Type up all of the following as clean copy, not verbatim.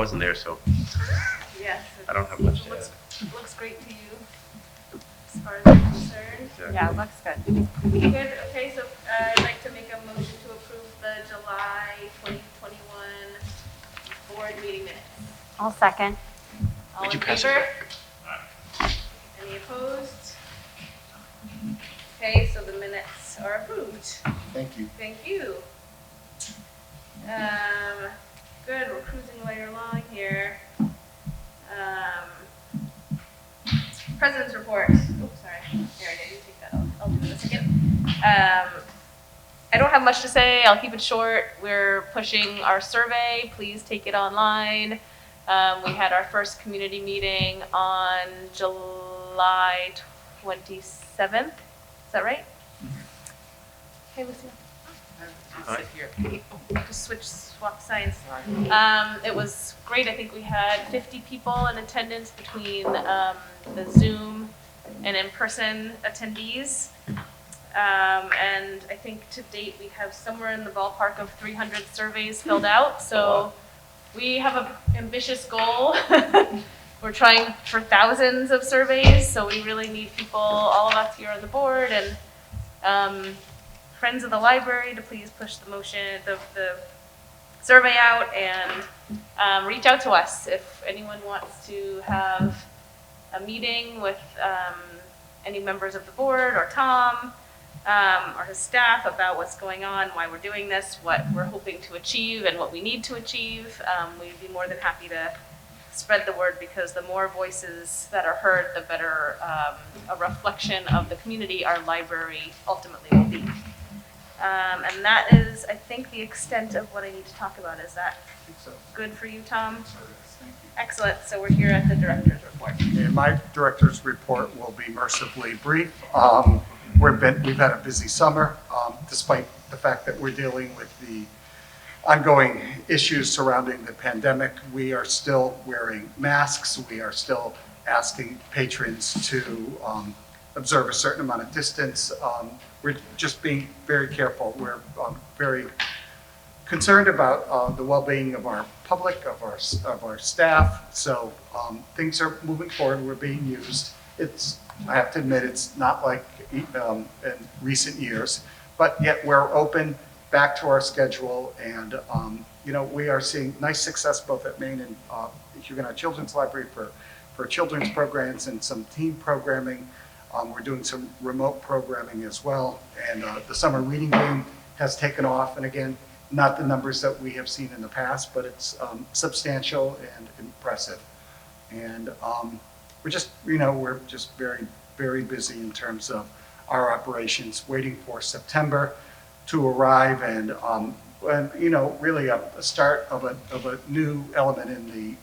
wasn't there, so Yes. I don't have much to add. Looks great to you, as far as I'm concerned. Exactly. Yeah, it looks good. Good, okay, so I'd like to make a motion to approve the July 2021 board meeting minutes. I'll second. All Would in you pass it favor? back? Any opposed? Okay, so the minutes are approved. Thank you. Thank you. Good, we're cruising right along here. President's report. Oops, sorry. Here, I didn't take that. I'll do it in a second. I don't have much to say. I'll keep it short. We're pushing our survey. Please take it online. We had our first community meeting on July 27th. Is that right? Hey, Lucia. Hi. Just swap signs. It was great. I think we had 50 people in attendance between the Zoom and in-person attendees. And I think to date we have somewhere in the ballpark of 300 surveys filled out. So we have an ambitious goal. We're trying for thousands of surveys. So we really need people, all of us here on the board and friends of the library to please push the motion, the survey out and reach out to us if anyone wants to have a meeting with any members of the board or Tom or his staff about what's going on, why we're doing this, what we're hoping to achieve and what we need to achieve. We'd be more than happy to spread the word because the more voices that are heard, the better a reflection of the community our library ultimately will be. And that is, I think, the extent of what I need to talk about. Is that good for you, Tom? Thank you. Excellent. So we're here at the director's report. Okay, my director's report will be mercifully brief. We've had a busy summer, despite the fact that we're dealing with the ongoing issues surrounding the pandemic. We are still wearing masks. We are still asking patrons to observe a certain amount of distance. We're just being very careful. We're very concerned about the well-being of our public, of our staff. So things are moving forward. We're being used. I have to admit, it's not like in recent years, but yet we're open back to our schedule. And we are seeing nice success both at Maine and Hugonite Children's Library for children's programs and some team programming. We're doing some remote programming as well. And the summer reading game has taken off. And again, not the numbers that we have seen in the past, but it's substantial and impressive. And we're just very, very busy in terms of our operations, waiting for September to arrive and really a start of a new element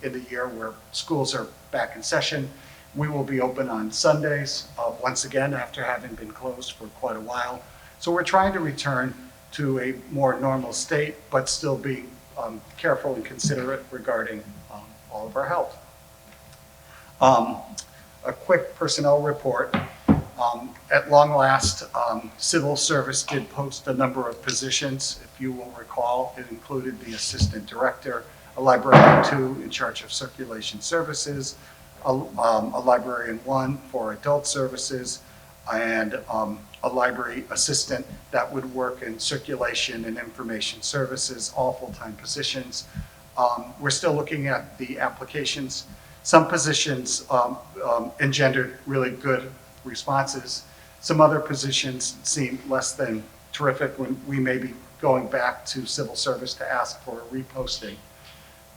in the year where schools are back in session. We will be open on Sundays once again after having been closed for quite a while. So we're trying to return to a more normal state, but still being careful and considerate regarding all of our health. A quick personnel report. At long last, civil service did post a number of positions. If you will recall, it included the assistant director, a librarian 2 in charge of circulation services, a librarian 1 for adult services, and a library assistant that would work in circulation and information services, all full-time positions. We're still looking at the applications. Some positions engendered really good responses. Some other positions seem less than terrific when we may be going back to civil service to ask for a reposting.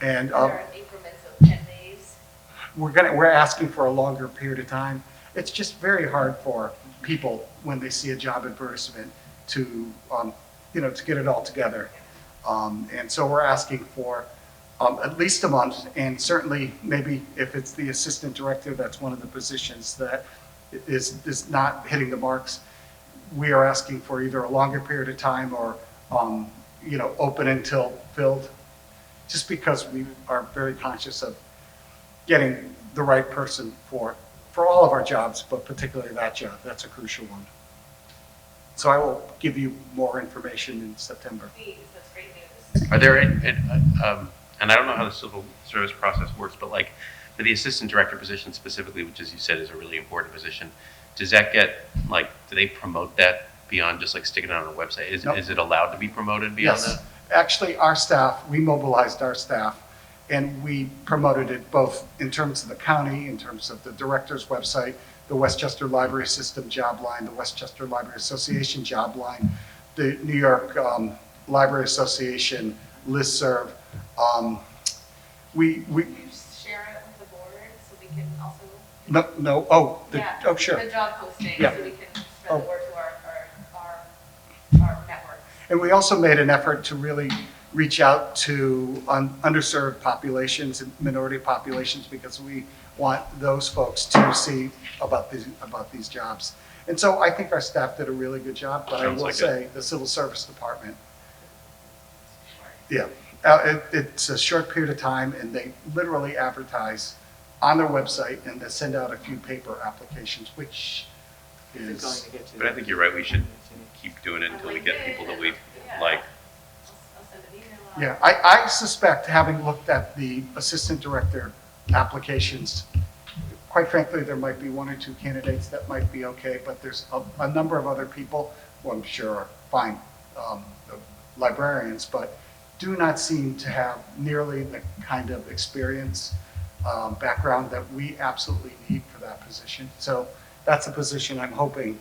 And There are increments of 10 days. we're asking for a longer period of time. It's just very hard for people when they see a job advertisement to get it all together. And so we're asking for at least a month, and certainly maybe if it's the assistant director, that's one of the positions that is not hitting the marks. We are asking for either a longer period of time or open until filled, just because we are very conscious of getting the right person for all of our jobs, but particularly that job. That's a crucial one. So I will give you more information in September. Please, that's great news. Are there and I don't know how the civil service process works, but like for the assistant director position specifically, which as you said is a really important position, does that get, like, do they promote that beyond just like sticking it on a website? Is, Nope. is it allowed to be promoted beyond Yes. that? Actually, our staff, we mobilized our staff, and we promoted it both in terms of the county, in terms of the director's website, the Westchester Library System job line, the Westchester Library Association job line, the New York Library Association listserv. We Can you share it with the board so we can also? Sure. The job posting, Yeah. so we can spread Oh. the word to our network. And we also made an effort to really reach out to underserved populations and minority populations, because we want those folks to see about these jobs. And so I think our staff did a really good job, but I Sounds will like say the Civil Service Department, Sure. it's a short period of time, and they literally advertise on their website, and they send out a few paper applications, which Is it going is, to get to? But I think you're right, we should keep doing it until we get people that we Yeah. like. I'll send an email out. yeah, I suspect, having looked at the assistant director applications, quite frankly, there might be one or two candidates that might be okay, but there's a number of other people who I'm sure are fine librarians, but do not seem to have nearly the kind of experience, background that we absolutely need for that position. So that's a position I'm hoping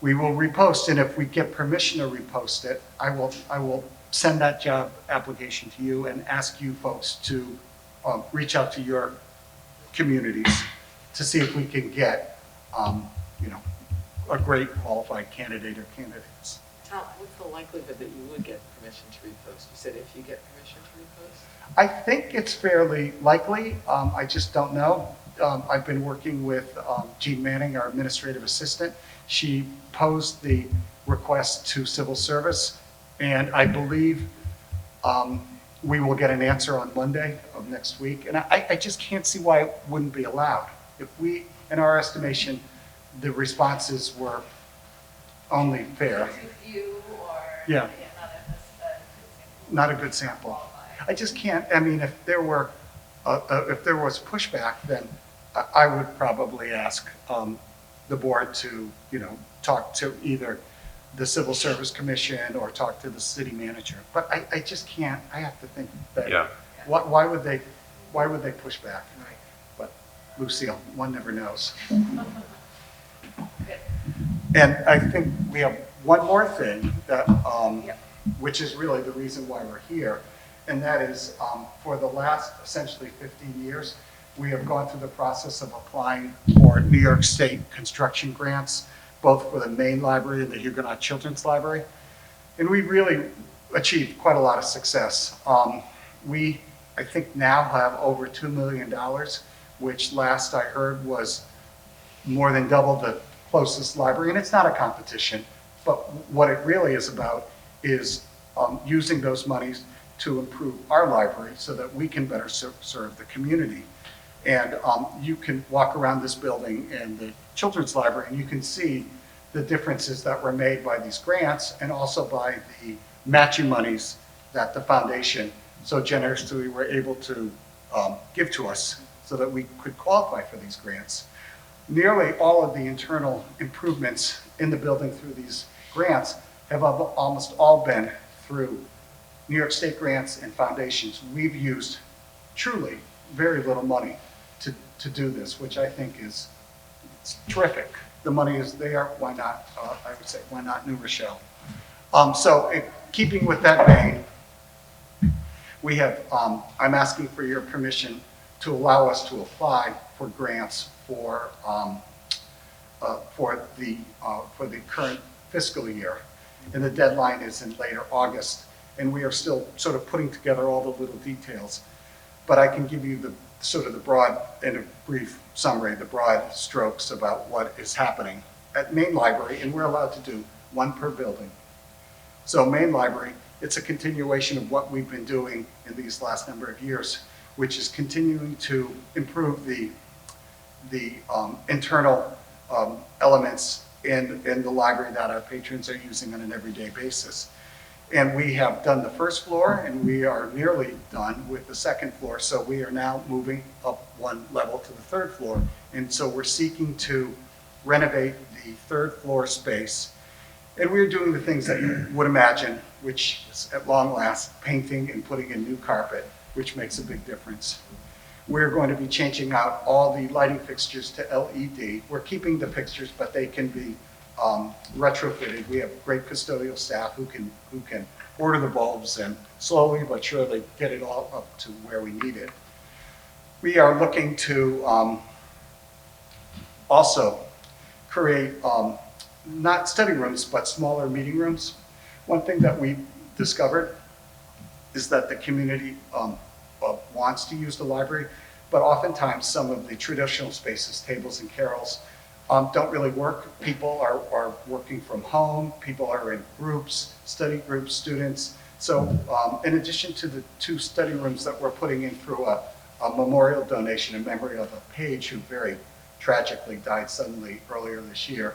we will repost, and if we get permission to repost it, I will send that job application to you and ask you folks to reach out to your communities to see if we can get, a great qualified candidate or candidates. What's the likelihood that you would get permission to repost? You said if you get permission to repost? I think it's fairly likely. I just don't know. I've been working with Jean Manning, our administrative assistant. She posed the request to Civil Service, and I believe we will get an answer on Monday of next week. And I just can't see why it wouldn't be allowed. If we, in our estimation, the responses were only fair. Too few or? Yeah. Not Not a good sample. a good sample. Qualified. I just can't, I mean, if there was pushback, then I would probably ask the board to, talk to either the Civil Service Commission or talk to the city manager. But I just can't, I have to think that, Yeah. why would they push back? Right. But Lucille, one never knows. Good. And I think we have one more thing that, Yep. which is really the reason why we're here. And that is, for the last essentially 15 years, we have gone through the process of applying for New York State construction grants, both for the main library and the Hugonite Children's Library. And we really achieved quite a lot of success. We, I think, now have over $2 million, which last I heard was more than double the closest library. And it's not a competition, but what it really is about is using those monies to improve our library so that we can better serve the community. And you can walk around this building and the children's library, and you can see the differences that were made by these grants and also by the matching monies that the foundation so generously were able to give to us so that we could qualify for these grants. Nearly all of the internal improvements in the building through these grants have almost all been through New York State grants and foundations. We've used truly very little money to do this, which I think is terrific. The money is there, why not, I would say, why not New Rochelle? Keeping with that vein, we have, I'm asking for your permission to allow us to apply for grants for the current fiscal year. And the deadline is in later August. And we are still sort of putting together all the little details. But I can give you the sort of the broad, in a brief summary, the broad strokes about what is happening at Main Library, and we're allowed to do one per building. So Main Library, it's a continuation of what we've been doing in these last number of years, which is continuing to improve the internal elements in the library that our patrons are using on an everyday basis. And we have done the first floor, and we are nearly done with the second floor. So we are now moving up one level to the third floor. And so we're seeking to renovate the third floor space. And we're doing the things that you would imagine, which is at long last, painting and putting in new carpet, which makes a big difference. We're going to be changing out all the lighting fixtures to LED. We're keeping the fixtures, but they can be retrofitted. We have great custodial staff who can order the bulbs and slowly but surely get it all up to where we need it. We are looking to also create not study rooms, but smaller meeting rooms. One thing that we discovered is that the community wants to use the library, but oftentimes some of the traditional spaces, tables and carrels, don't really work. People are working from home, people are in groups, study groups, students. So in addition to the 2 study rooms that we're putting in through a memorial donation in memory of a page who very tragically died suddenly earlier this year,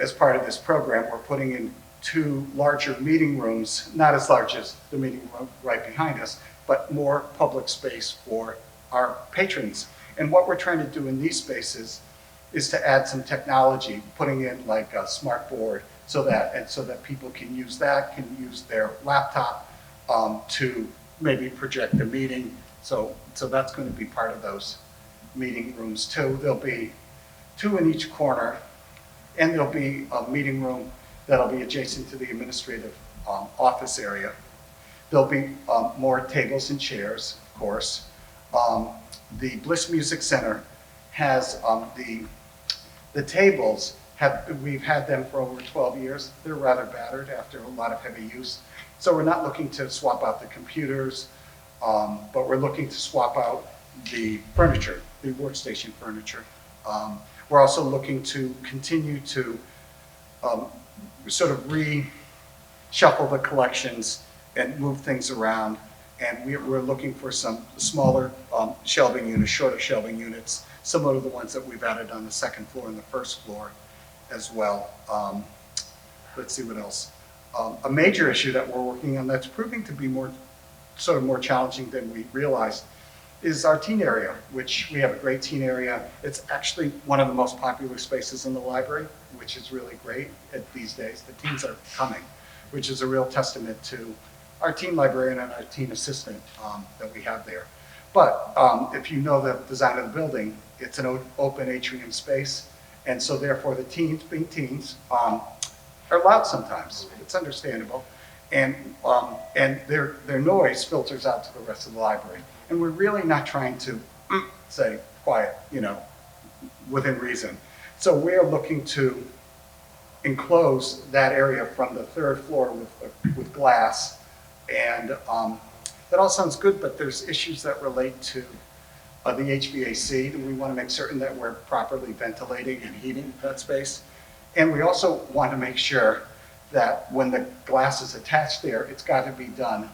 as part of this program, we're putting in 2 larger meeting rooms, not as large as the meeting room right behind us, but more public space for our patrons. And what we're trying to do in these spaces is to add some technology, putting in like a smart board so that people can use their laptop to maybe project the meeting. So that's going to be part of those meeting rooms too. There'll be 2 in each corner, and there'll be a meeting room that'll be adjacent to the administrative office area. There'll be more tables and chairs, of course. The Bliss Music Center has the tables, we've had them for over 12 years. They're rather battered after a lot of heavy use. So we're not looking to swap out the computers, but we're looking to swap out the furniture, the workstation furniture. We're also looking to continue to sort of reshuffle the collections and move things around. And we're looking for some smaller shelving units, shorter shelving units, similar to the ones that we've added on the second floor and the first floor as well. Let's see what else. A major issue that we're working on that's proving to be more challenging than we realized is our teen area, which we have a great teen area. It's actually one of the most popular spaces in the library, which is really great these days. The teens are coming, which is a real testament to our teen librarian and our teen assistant that we have there. But if you know the design of the building, it's an open atrium space, and so therefore the teens, being teens, are loud sometimes. It's understandable, and their noise filters out to the rest of the library. And we're really not trying to say quiet, within reason. So we're looking to enclose that area from the 3rd floor with glass. And that all sounds good, but there's issues that relate to the HVAC. We want to make certain that we're properly ventilating and heating that space. And we also want to make sure that when the glass is attached there, it's got to be done.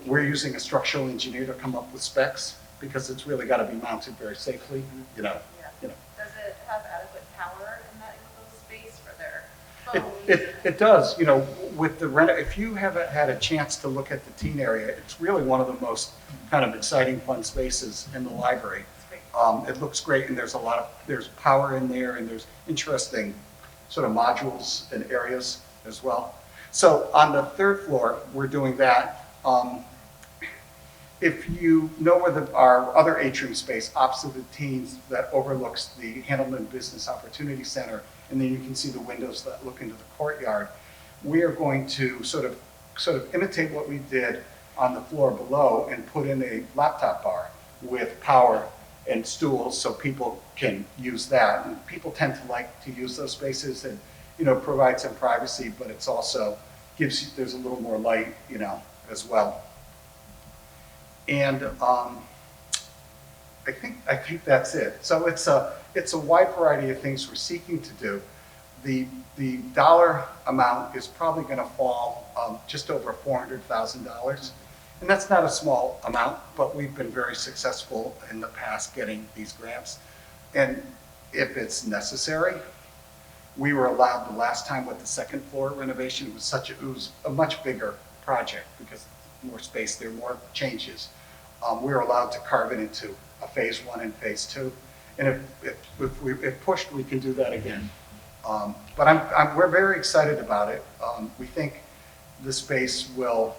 We're using a structural engineer to come up with specs because it's really got to be mounted very safely, Does it have adequate power in that enclosed space for their phones? It does, with the if you haven't had a chance to look at the teen area, it's really one of the most kind of exciting, fun spaces in the library. It looks great, and there's power in there, and there's interesting sort of modules and areas as well. So on the 3rd floor, we're doing that. If you know where our other atrium space opposite the teens that overlooks the Handelman Business Opportunity Center, and then you can see the windows that look into the courtyard, we are going to sort of imitate what we did on the floor below and put in a laptop bar with power and stools so people can use that. And people tend to like to use those spaces and, provide some privacy, but it's also there's a little more light, as well. And I think that's it. So it's a wide variety of things we're seeking to do. The dollar amount is probably going to fall just over $400,000. And that's not a small amount, but we've been very successful in the past getting these grants. And if it's necessary, we were allowed the last time with the second floor renovation. It was a much bigger project because more space, there were more changes. We were allowed to carve it into a phase 1 and phase 2. And if pushed, we can do that again. But we're very excited about it. We think the space will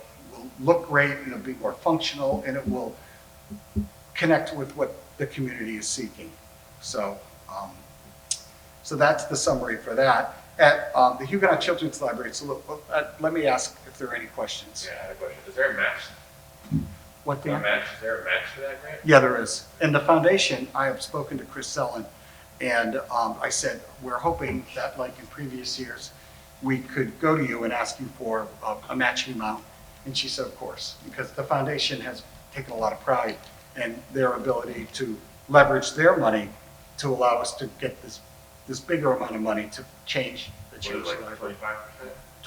look great and it'll be more functional and it will connect with what the community is seeking. So that's the summary for that. At the Hugonite Children's Library, let me ask if there are any questions. Yeah, I had a question. Is there a match? What, Dan? Is there a match for that grant? Yeah, there is. In the foundation, I have spoken to Chris Sellen, and I said, we're hoping that like in previous years, we could go to you and ask you for a matching amount. And she said, of course, because the foundation has taken a lot of pride in their ability to leverage their money to allow us to get this bigger amount of money to change the library.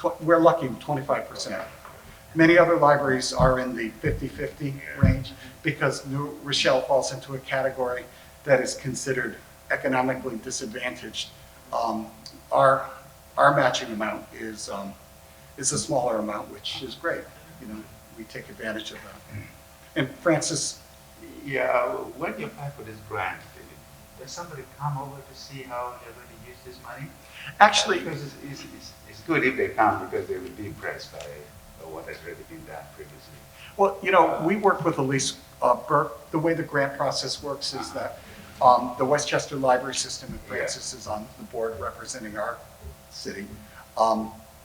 25%? We're lucky, 25%. Many other libraries are in the 50-50 range because New Rochelle falls into a category that is considered economically disadvantaged. Our matching amount is a smaller amount, which is great. You know, we take advantage of that. And Francis, Yeah, when you apply for this grant, does somebody come over to see how they're going to use this money? actually, Because it's good if they come because they will be impressed by what has already been done previously. well, you know, we work with Elise Burke. The way the grant process works is that the Westchester Library System, and Francis is on the board representing our city.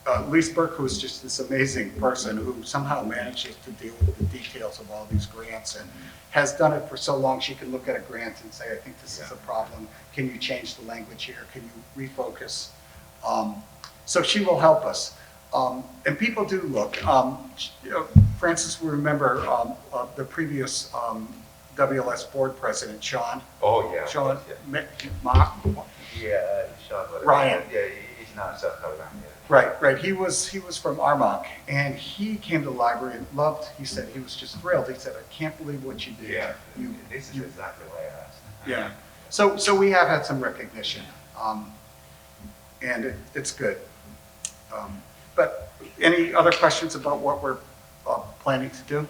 Elise Burke, who is just this amazing person who somehow manages to deal with the details of all these grants and has done it for so long, she can look at a grant and say, I think this is a problem. Can you change the language here? Can you refocus? So she will help us. And people do look. You know, Francis will remember the previous WLS board president, Sean. Oh, yeah. Sean, Yeah, Sean. Ryan. Yeah, he's not South Carolina. Yeah. Right. He was from Armonk, and he came to the library and loved. He said he was just thrilled. He said, "I can't believe what you did." Yeah, You, this is exactly why I asked. yeah. So we have had some recognition, and it's good. But any other questions about what we're planning to do?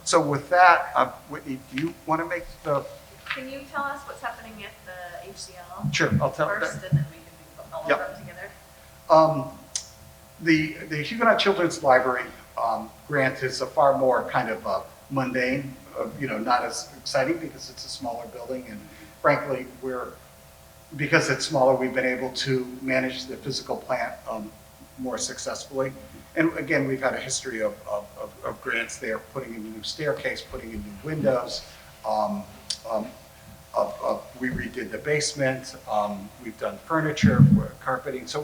So with that, Whitney, do you want to make the? Can you tell us what's happening at the HCL? Sure, I'll tell. First, and then we can do all Yep. of them together. The Hugonite Children's Library grant is a far more kind of mundane, you know, not as exciting because it's a smaller building, and frankly, because it's smaller, we've been able to manage the physical plant more successfully. And again, we've had a history of grants there, putting in a new staircase, putting in new windows. We redid the basement. We've done furniture, carpeting. So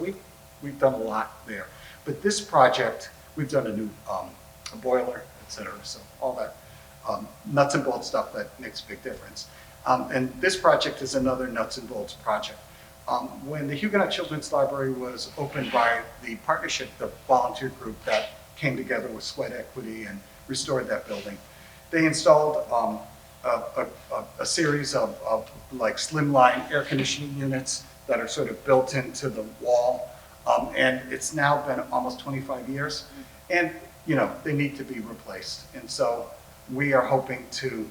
we've done a lot there. But this project, we've done a new a boiler, et cetera. So all that nuts and bolts stuff that makes a big difference. And this project is another nuts and bolts project. When the Hugonite Children's Library was opened by the partnership, the volunteer group that came together with sweat equity and restored that building, they installed a series of like slimline air conditioning units that are sort of built into the wall. And it's now been almost 25 years. And, you know, they need to be replaced. And so we are hoping to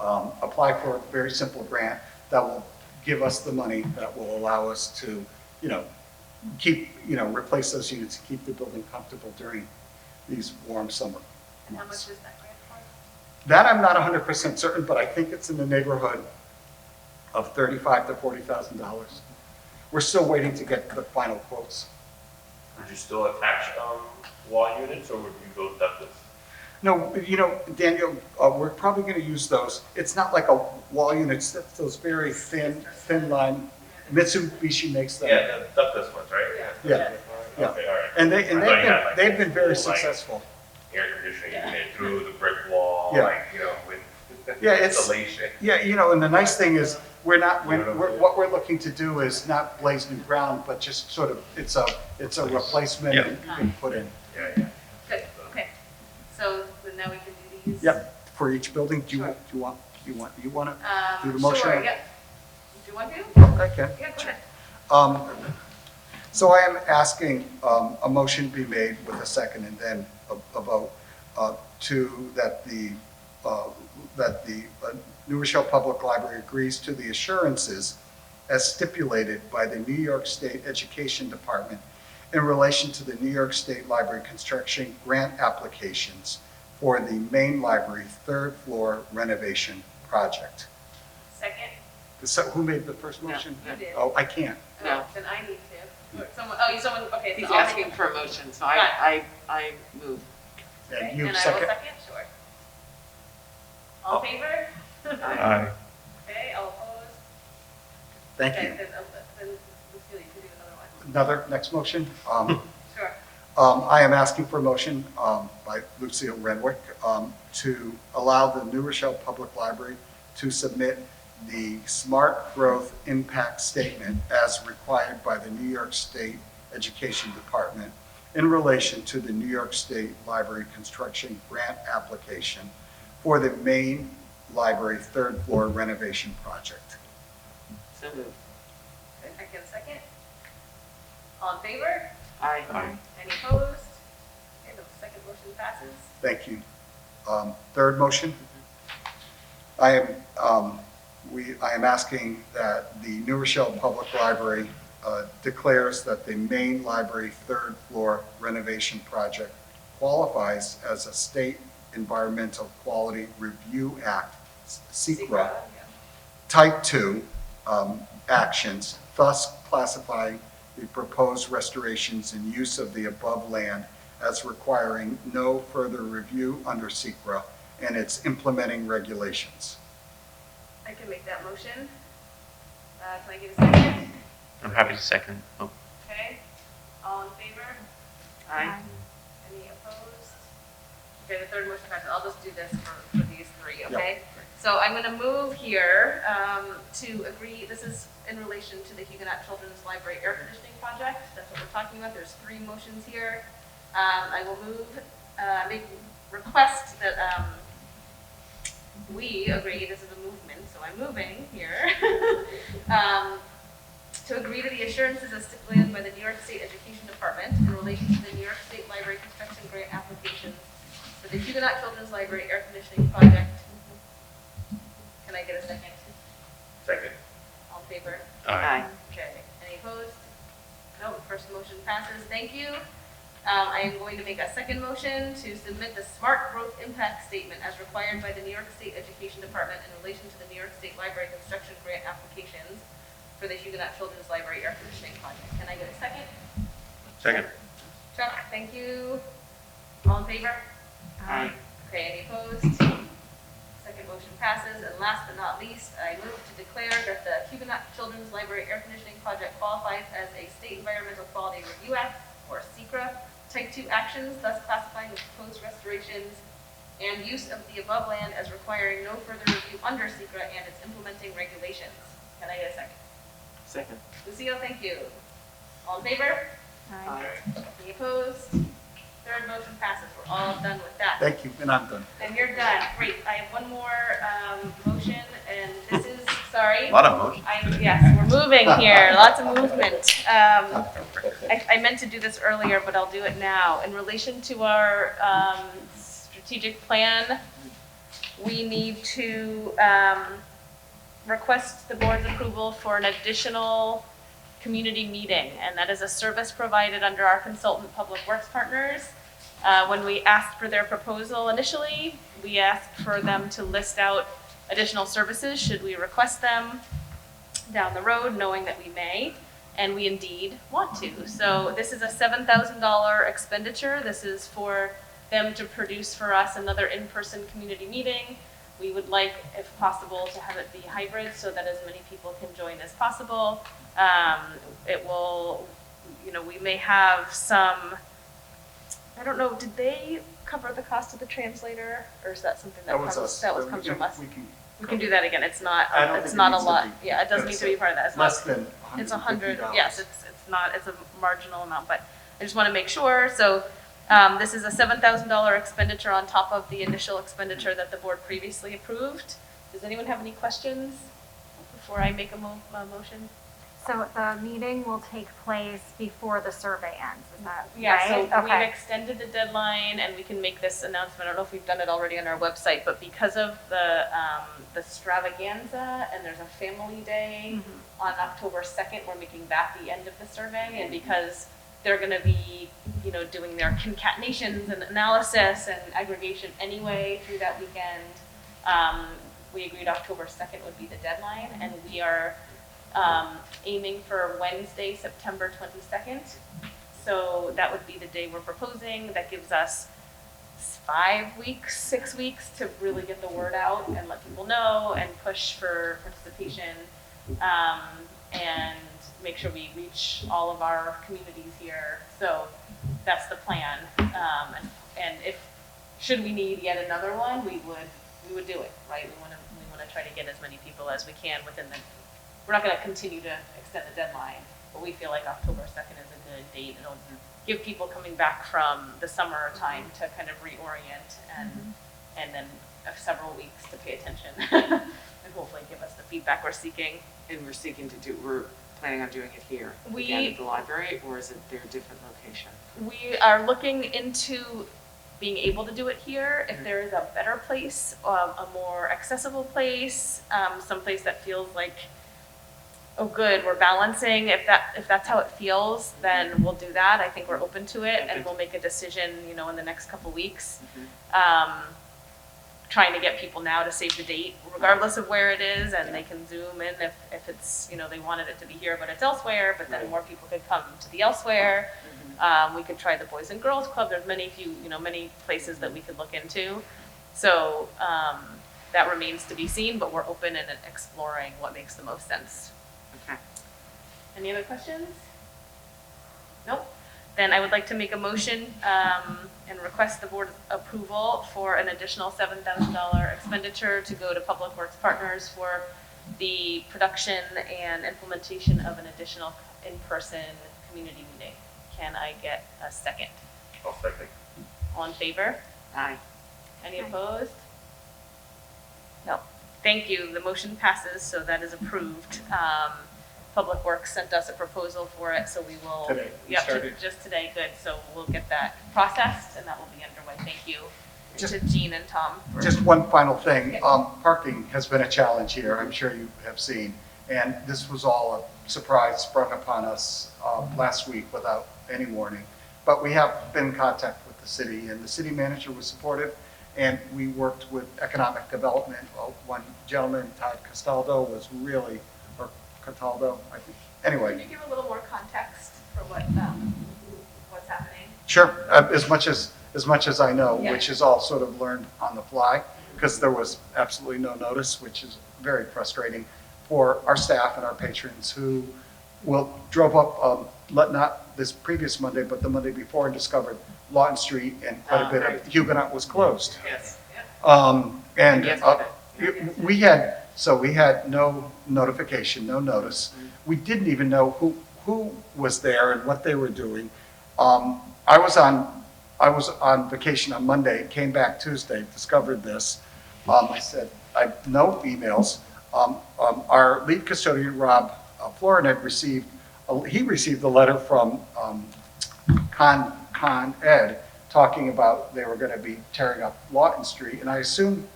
apply for a very simple grant that will give us the money that will allow us to, you know, replace those units and keep the building comfortable during these warm summer And how months. much is that grant for? That I'm not 100% certain, but I think it's in the neighborhood of $35,000 to $40,000. We're still waiting to get the final quotes. Would you still attach wall units, or would you go ductless? No, you know, Daniel, we're probably going to use those. It's not like a wall unit, it's those very thin line. Mitsubishi makes them. Yeah, the ductless ones, right? Yeah. Yeah. Okay, all right. And I thought you had, like, they've been very full, like, successful. Air conditioning unit through the brick wall, Yeah. like, you know, with Yeah, it's- insulation. Yeah, you know, and the nice thing is, what we're looking to do is not blaze new ground, but just sort of, it's a replacement Yeah. and you can put in. Yeah. Good, okay. So then now we can do these? Yep, for each building, do you want to do the motion? Sure, yep. want to? I can. Yeah, go ahead. So I am asking a motion be made with a second and then a vote that the New Rochelle Public Library agrees to the assurances as stipulated by the New York State Education Department in relation to the New York State Library construction grant applications for the main library third floor renovation project. Second? So who made the first motion? You did. Oh, I can't. No. Then I need to. Or someone, someone, okay. He's so I'll make asking a- for a motion, so Got I move. Okay, And you and I will second? second, sure. All in favor? Aye. Okay, all opposed? Thank Okay, you. then Lucille, you can do another one. Another, next motion. Sure. I am asking for a motion by Lucille Renwick to allow the New Rochelle Public Library to submit the Smart Growth Impact Statement as required by the New York State Education Department in relation to the New York State Library Construction Grant application for the main library third floor renovation project. So moved. Okay, I can second. All in favor? Aye. Any opposed? Okay, the second motion passes. Thank you. Third motion. I am asking that the New Rochelle Public Library declares that the main library third floor renovation project qualifies as a State Environmental Quality Review Act, SECRA, yeah. Type 2 actions, thus classifying the proposed restorations and use of the above land as requiring no further review under SECRA and its implementing regulations. I can make that motion. Can I get a second? I'm happy to second. Oh, Okay, all in favor? Aye. Any opposed? Okay, the third motion passes. I'll just do this for these three, okay? So I'm gonna move here to agree, this is in relation to the Hugonite Children's Library air conditioning project. That's what we're talking about. There's three motions here. I will request that we agree, this is a movement, so I'm moving here, to agree to the assurances as stipulated by the New York State Education Department in relation to the New York State Library construction grant applications for the Hugonite Children's Library air conditioning project. Can I get a second? Second. All in favor? aye. Okay. Any opposed? No, the first motion passes. Thank you. I am going to make a second motion to submit the Smart Growth Impact Statement as required by the New York State Education Department in relation to the New York State Library construction grant applications for the Hugonite Children's Library air conditioning project. Can I get a second? Second. Chuck, thank you. All in favor? Aye. Okay, any opposed? Second motion passes. And last but not least, I move to declare that the Hugonite Children's Library air conditioning project qualifies as a State Environmental Quality Review Act, or SECRA, Type 2 actions, thus classifying the proposed restorations and use of the above land as requiring no further review under SECRA and its implementing regulations. Can I get a second? Second. Lucille, thank you. All in favor? Aye. Any opposed? Third motion passes. We're all done with that. Thank you, and I'm done. And you're done. Great. I have one more motion, and this is, sorry. A lot of motions. Yes, we're moving here. Lots of movement. I meant to do this earlier, but I'll do it now. In relation to our strategic plan, we need to request the board's approval for an additional community meeting, and that is a service provided under our consultant public works partners. When we asked for their proposal initially, we asked for them to list out additional services should we request them down the road, knowing that we may, and we indeed want to. So this is a $7,000 expenditure. This is for them to produce for us another in-person community meeting. We would like, if possible, to have it be hybrid so that as many people can join as possible. It will, we may have some, I don't know, did they cover the cost of the translator, or is that something that That was comes, us. that So comes we from us? can We can do that again. It's not, I don't it's think it not a needs to lot. be. Yeah, it doesn't need to be part of that. It's Less not, than $150. it's 100, yes, it's not, it's a marginal amount, but I just want to make sure. So this is a $7,000 expenditure on top of the initial expenditure that the board previously approved. Does anyone have any questions before I make a motion? So the meeting will take place before the survey ends, is that Yeah, right? so we've Okay. extended the deadline, and we can make this announcement. I don't know if we've done it already on our website, but because of the extravaganza, and there's a family day on October 2nd, we're making that the end of the survey, and because they're gonna be, you know, doing their concatenations and analysis and aggregation anyway through that weekend, we agreed October 2nd would be the deadline, and we are aiming for Wednesday, September 22nd. So that would be the day we're proposing. That gives us 5 weeks, 6 weeks to really get the word out and let people know and push for participation, and make sure we reach all of our communities here. So that's the plan. And if, should we need yet another one, we would do it, right? We want to try to get as many people as we can within the, we're not going to continue to extend the deadline, but we feel like October 2nd is a good date. It'll give people coming back from the summer time to kind of reorient and then several weeks to pay attention and hopefully give us the feedback we're seeking. And we're planning on doing it here, We- again at the library, or is it there a different location? We are looking into being able to do it here if there is a better place, a more accessible place, some place that feels like, oh good, we're balancing. If that's how it feels, then we'll do that. I think we're open to it, and we'll make a decision, you know, in the next couple weeks. Trying to get people now to save the date, regardless of where it is, and they can zoom in if it's, you know, they wanted it to be here, but it's elsewhere, but then more people could come to the elsewhere. We could try the Boys and Girls Club. There's many places that we could look into. So that remains to be seen, but we're open and exploring what makes the most sense. Okay. Any other questions? Nope. Then I would like to make a motion and request the board approval for an additional $7,000 expenditure to go to Public Works Partners for the production and implementation of an additional in-person community meeting. Can I get a second? I'll second. All in favor? Aye. Any opposed? No. Thank you. The motion passes, so that is approved. Public Works sent us a proposal for it, so we will. Today. Yep, Started. just today. Good. So we'll get that processed, and that will be underway. Thank you to Jean and Tom. Just one final thing. Parking has been a challenge here, I'm sure you have seen. And this was all a surprise sprung upon us last week without any warning. But we have been in contact with the city, and the city manager was supportive. And we worked with economic development. One gentleman, Todd Castaldo, was really, or Cataldo, I think. Anyway. Can you give a little more context for what's happening? Sure, as much as I know, Yeah. which is all sort of learned on the fly, because there was absolutely no notice, which is very frustrating for our staff and our patrons who drove up, not this previous Monday, but the Monday before, and discovered Lawton Street and quite a bit of Hugonite was closed. Yes. And Yesterday. we had no notification, no notice. We didn't even know who was there and what they were doing. I was on vacation on Monday, came back Tuesday, discovered this. I said, no emails. Our lead custodian, Rob Florin, had received a letter from Con Ed talking about they were going to be tearing up Lawton Street, and I assumed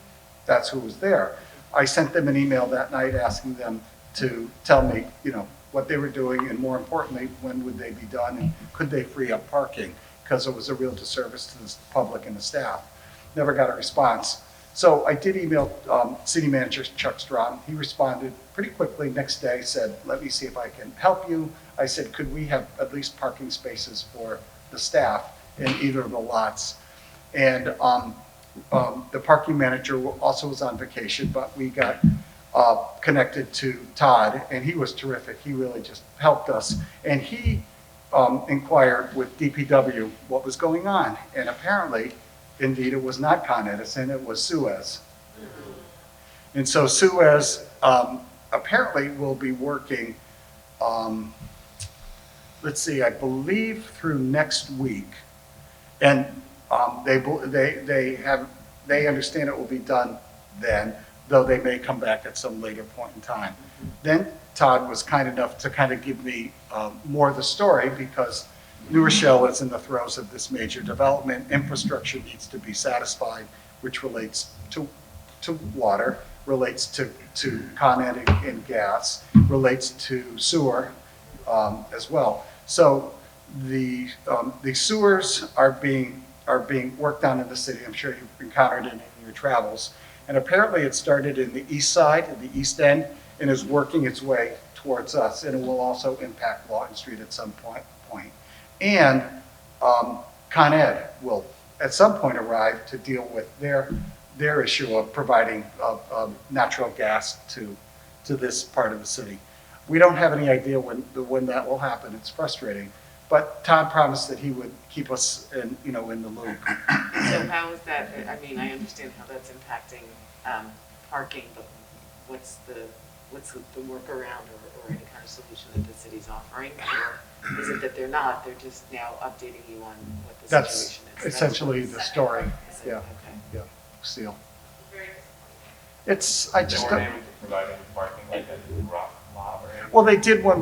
that's who was there. I sent them an email that night asking them to tell me, what they were doing, and more importantly, when would they be done, and could they free up parking, because it was a real disservice to the public and the staff. Never got a response. So I did email City Manager Chuck Strawn. He responded pretty quickly next day, said, let me see if I can help you. I said, could we have at least parking spaces for the staff in either of the lots? And the parking manager also was on vacation, but we got connected to Todd, and he was terrific. He really just helped us. And he inquired with DPW what was going on. And apparently, indeed, it was not Con Edison, it was Suez. And so Suez apparently will be working, let's see, I believe through next week. And they understand it will be done then, though they may come back at some later point in time. Then Todd was kind enough to kind of give me more of the story, because New Rochelle is in the throes of this major development. Infrastructure needs to be satisfied, which relates to water, relates to Con Ed and gas, relates to sewer as well. So the sewers are being worked on in the city. I'm sure you've encountered it in your travels. And apparently it started in the east side, in the east end, and is working its way towards us. And it will also impact Lawton Street at some point. And Con Ed will at some point arrive to deal with their issue of providing natural gas to this part of the city. We don't have any idea when that will happen. It's frustrating. But Todd promised that he would keep us in the loop. So how is that, I mean, I understand how that's impacting parking, but what's the workaround or any kind of solution that the city's offering? Or is it that they're just now updating you on what the That's situation is? essentially the story. Is it? Yeah, Okay. yeah, Seal. Very It's, I They just weren't don't, able to provide any parking like a rock lot or anything? well, they did when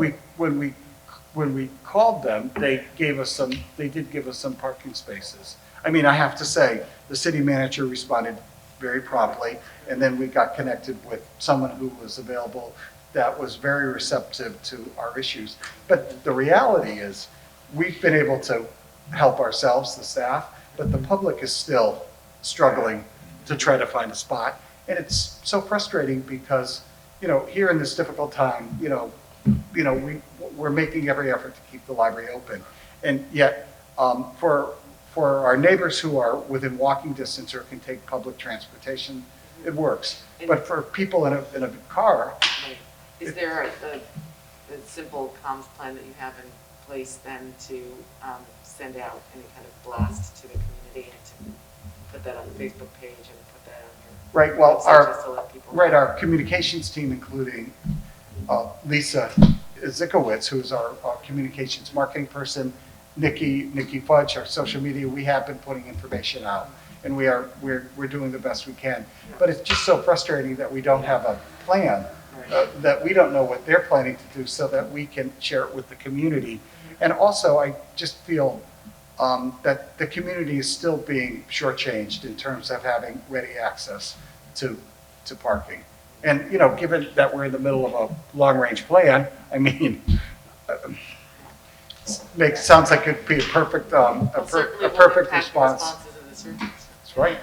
we called them, they did give us some parking spaces. I mean, I have to say, the city manager responded very promptly, and then we got connected with someone who was available that was very receptive to our issues. But the reality is, we've been able to help ourselves, the staff, but the public is still struggling to try to find a spot. And it's so frustrating because, here in this difficult time, we're making every effort to keep the library open. And yet, for our neighbors who are within walking distance or can take public transportation, it works. But for people in a car, Right. Is there a simple comms plan that you have in place then to send out any kind of blast to the community and to put that on the Facebook page and put that on your right, well, website just to let people know? our communications team, including Lisa Zikowitz, who's our communications marketing person, Nikki Fudge, our social media, we have been putting information out, and we're doing the best we can. But it's just so frustrating that we don't have a plan, that we don't know what they're planning to do, so that we can share it with the community. And also, I just feel that the community is still being shortchanged in terms of having ready access to parking. And, given that we're in the middle of a long-range plan, I mean, sounds like it'd be a perfect, Well, certainly a will perfect impact response. responses in the surveys. That's right.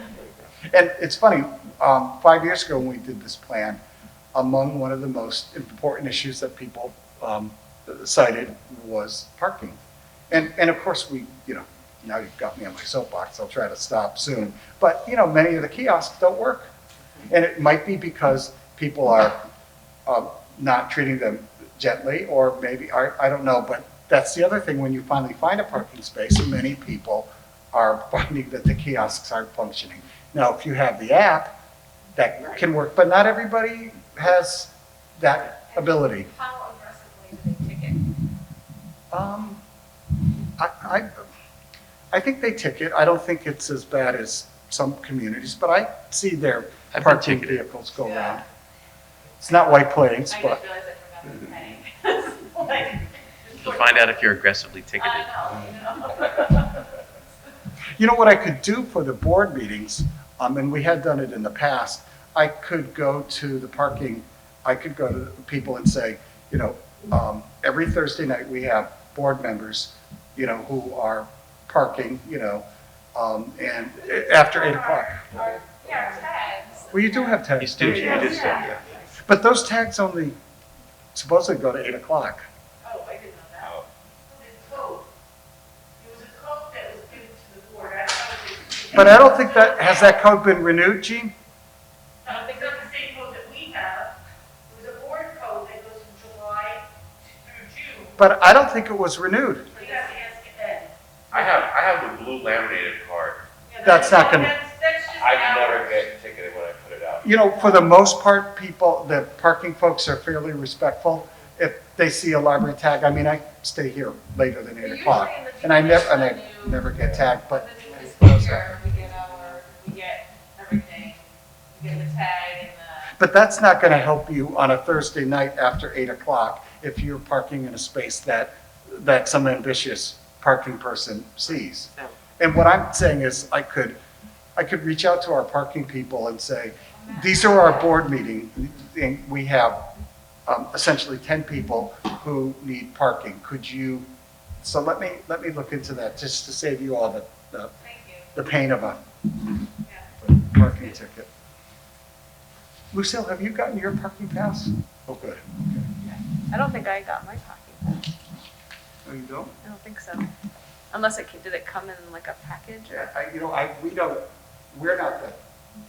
And it's funny, 5 years ago when we did this plan, among one of the most important issues that people cited was parking. And of course now you've got me on my soapbox, I'll try to stop soon. But, many of the kiosks don't work. And it might be because people are not treating them gently, or maybe, I don't know, but that's the other thing. When you finally find a parking space, many people are finding that the kiosks aren't functioning. Now, if you have the app, that can work, but not everybody has that ability. How aggressively do they ticket? I think they ticket. I don't think it's as bad as some communities, but I see their I've been parking ticketed. vehicles go around. It's not White Plains, I but didn't realize I forgot the penny. You'll find out if you're aggressively ticketed. you know what I could do for the board meetings, and we had done it in the past, I could go to the parking, I could go to people and say, every Thursday night we have board members, who are parking, and after 8 o'clock. Yeah, tags. Well, you do have tags. You do, don't you do, Yeah. But those tags only supposedly go to 8 o'clock. Oh, I didn't know that. Oh. Code. It was a code that was given to the board. I thought it was- But I don't think has that code been renewed, Gene? I don't think that's the same code that we have. It was a board code that goes from July through June. But I don't think it was renewed. You have to ask Ed. I have the blue laminated card. Yeah, That's not gonna- That's just I ours. never get ticketed when I put it out. For the most part, the parking folks are fairly respectful. If they see a library tag, I mean, I stay here later than 8 o'clock, and I never get tagged, but For the new fiscal year, we get everything, we get the tag and But that's not going to help you on a Thursday night after 8 o'clock if you're parking in a space that some ambitious parking person sees. So, And what I'm saying is I could reach out to our parking people and say, these are our board meeting, and we have essentially 10 people who need parking. Could you, so let me look into that just to save you all Thank you. the pain of a Yeah. parking ticket. Lucille, have you gotten your parking pass? Oh, good. I don't think I got my parking pass. Oh, you don't? I don't think so. Unless did it come in like a package or?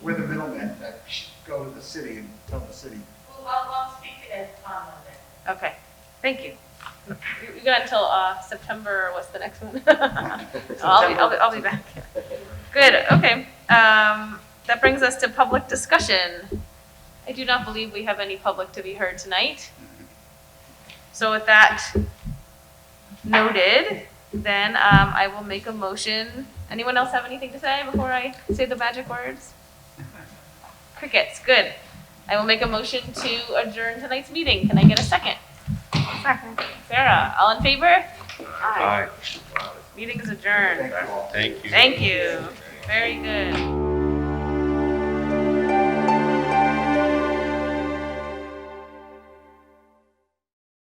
We're the middlemen that go to the city and tell the city. Well, I'll speak to Ed on Monday. Okay, thank you. You got until September, what's the next one? I'll be back. Good, okay. That brings us to public discussion. I do not believe we have any public to be heard tonight. So with that noted, then I will make a motion. Anyone else have anything to say before I say the magic words? Crickets, good. I will make a motion to adjourn tonight's meeting. Can I get a second? Second. Sarah, all in favor? Aye. Meeting is adjourned. Thank you all. Thank you. Thank you. Very good.